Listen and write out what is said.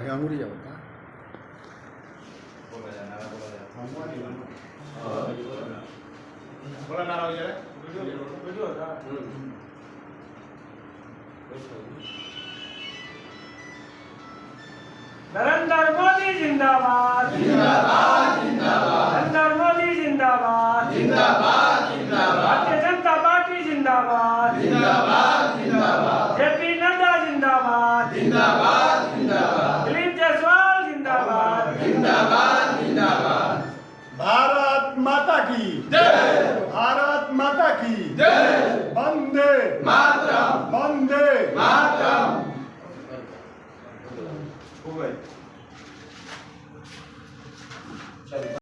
अंगुरी जाओ बोला नारा हो जाए नरेंद्र मोदी जिंदाबाद जिंदाबाद जिंदाबाद नरेंद्र मोदी जिंदाबाद जिंदाबाद जिंदाबाद भारतीय जनता पार्टी जिंदाबाद जिंदाबाद जिंदाबाद जेपी नड्डा जिंदाबाद जिंदाबाद जिंदाबाद दिलीप जायसवाल जिंदाबाद जिंदाबाद जिंदाबाद भारत माता की जय भारत माता की जय वंदे मातरम वंदे मातरम हो गए